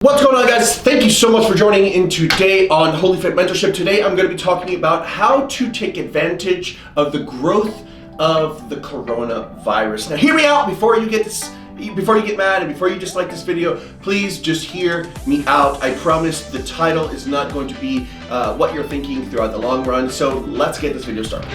What's going on, guys? Thank you so much for joining in today on Holy Fit Mentorship. Today I'm going to be talking about how to take advantage of the growth of the coronavirus. Now hear me out before you get mad and before you dislike this video. Please just hear me out. I promise the title is not going to be what you're thinking throughout the long run. So let's get this video started.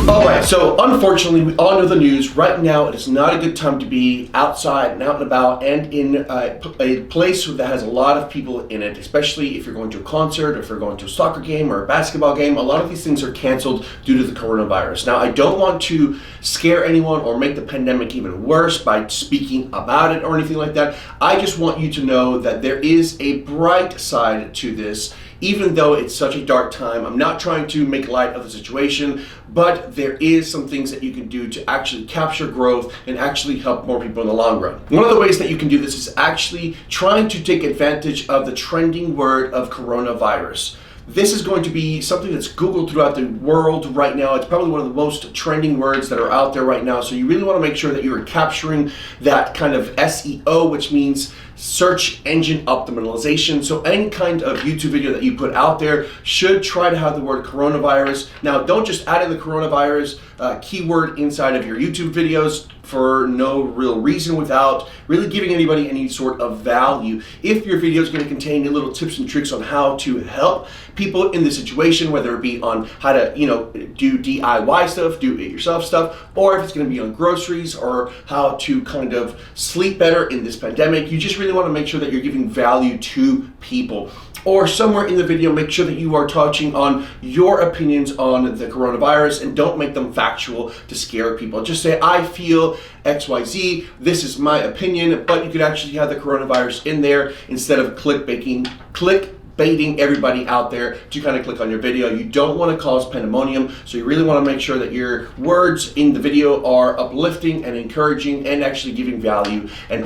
Alright, so unfortunately we all know the news. Right now it is not a good time to be outside and out and about and in a place that has a lot of people in it, especially if you're going to a concert or if you're going to a soccer game or a basketball game. A lot of these things are canceled due to the coronavirus. Now I don't want to scare anyone or make the pandemic even worse by speaking about it or anything like that. I just want you to know that there is a bright side to this. Even though it's such a dark time, I'm not trying to make light of the situation, but there is some things that you can do to actually capture growth and actually help more people in the long run. One of the ways that you can do this is actually trying to take advantage of the trending word of coronavirus. This is going to be something that's Googled throughout the world right now. It's probably one of the most trending words that are out there right now. So you really want to make sure that you're capturing that kind of SEO, which means search engine optimization. So any kind of YouTube video that you put out there should try to have the word coronavirus. Now, don't just add in the coronavirus keyword inside of your YouTube videos for no real reason without really giving anybody any sort of value. If your video is going to contain little tips and tricks on how to help people in this situation, whether it be on how to, do DIY stuff, do it yourself stuff, or if it's going to be on groceries or how to kind of sleep better in this pandemic, you just really want to make sure that you're giving value to people. Or somewhere in the video, make sure that you are touching on your opinions on the coronavirus and don't make them factual to scare people. Just say, I feel XYZ, this is my opinion, but you could actually have the coronavirus in there instead of clickbaiting everybody out there to kind of click on your video. You don't want to cause pandemonium, so you really want to make sure that your words in the video are uplifting and encouraging and actually giving value. And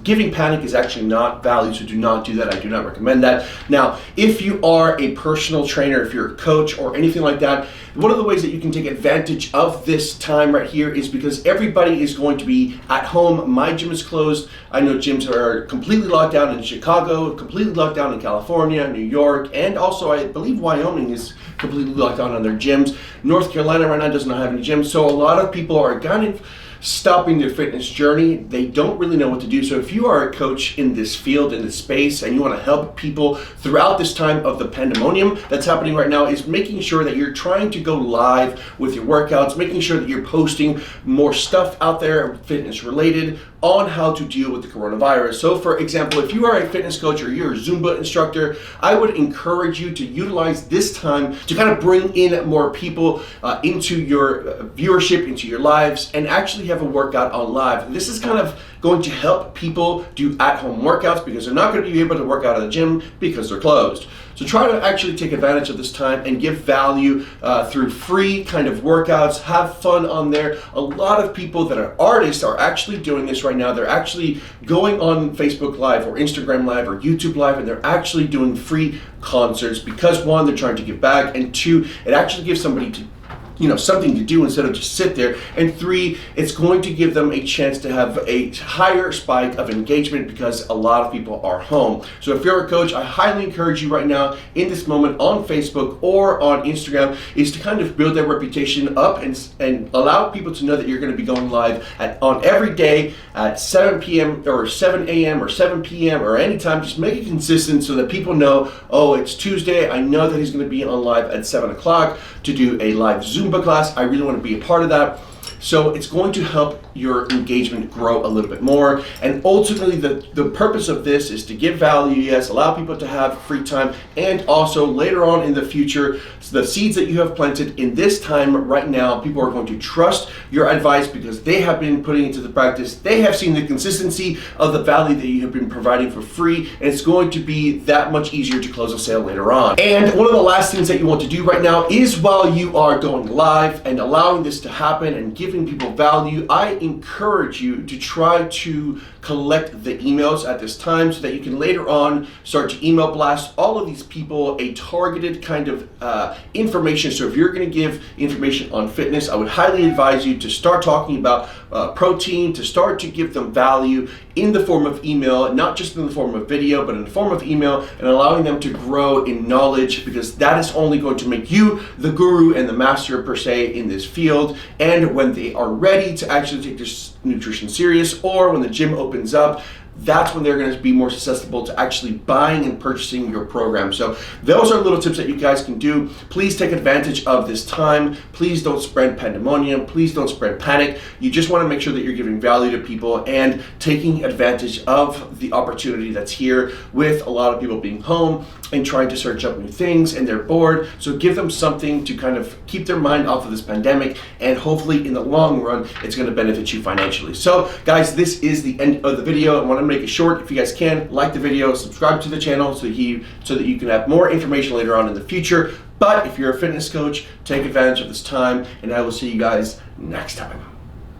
giving panic is actually not value, so do not do that. I do not recommend that. Now, if you are a personal trainer, if you're a coach or anything like that, one of the ways that you can take advantage of this time right here is because everybody is going to be at home. My gym is closed. I know gyms are completely locked down in Chicago, completely locked down in California, New York, and also I believe Wyoming is completely locked down on their gyms. North Carolina right now does not have any gyms. So a lot of people are kind of stopping their fitness journey. They don't really know what to do. So if you are a coach in this field, in this space, and you want to help people throughout this time of the pandemonium that's happening right now, is making sure that you're trying to go live with your workouts, making sure that you're posting more stuff out there fitness related on how to deal with the coronavirus. So for example, if you are a fitness coach or you're a Zumba instructor, I would encourage you to utilize this time to kind of bring in more people into your viewership, into your lives, and actually have a workout on live. This is kind of going to help people do at-home workouts because they're not going to be able to work out at the gym because they're closed. So try to actually take advantage of this time and give value through free kind of workouts. Have fun on there. A lot of people that are artists are actually doing this right now. They're actually going on Facebook Live or Instagram Live or YouTube Live, and they're actually doing free concerts because one, they're trying to give back, and two, it actually gives somebody something to do instead of just sit there. And three, it's going to give them a chance to have a higher spike of engagement because a lot of people are home. So if you're a coach, I highly encourage you right now in this moment on Facebook or on Instagram is to kind of build that reputation up and allow people to know that you're going to be going live on every day at 7 p.m. or 7 a.m. or 7 p.m. or anytime. Just make it consistent so that people know, oh, it's Tuesday. I know that he's going to be on live at 7 o'clock to do a live Zumba class. I really want to be a part of that. So it's going to help your engagement grow a little bit more. And ultimately, the purpose of this is to give value, yes, allow people to have free time, and also later on in the future, the seeds that you have planted in this time right now, people are going to trust your advice because they have been putting it into the practice. They have seen the consistency of the value that you have been providing for free, and it's going to be that much easier to close a sale later on. And one of the last things that you want to do right now is while you are going live and allowing this to happen and giving people value, I encourage you to try to collect the emails at this time so that you can later on start to email blast all of these people a targeted kind of information. So if you're going to give information on fitness, I would highly advise you to start talking about protein, to start to give them value in the form of email, not just in the form of video, but in the form of email, and allowing them to grow in knowledge, because that is only going to make you the guru and the master per se in this field. And when they are ready to actually take this nutrition serious, or when the gym opens up, that's when they're going to be more susceptible to actually buying and purchasing your program. So those are little tips that you guys can do. Please take advantage of this time. Please don't spread pandemonium. Please don't spread panic. You just want to make sure that you're giving value to people and taking advantage of the opportunity that's here, with a lot of people being home and trying to search up new things, and they're bored. So give them something to kind of keep their mind off of this pandemic, and hopefully in the long run, it's going to benefit you financially. So guys, this is the end of the video. I want to make it short. If you guys can, like the video, subscribe to the channel so that you can have more information later on in the future. But if you're a fitness coach, take advantage of this time, and I will see you guys next time.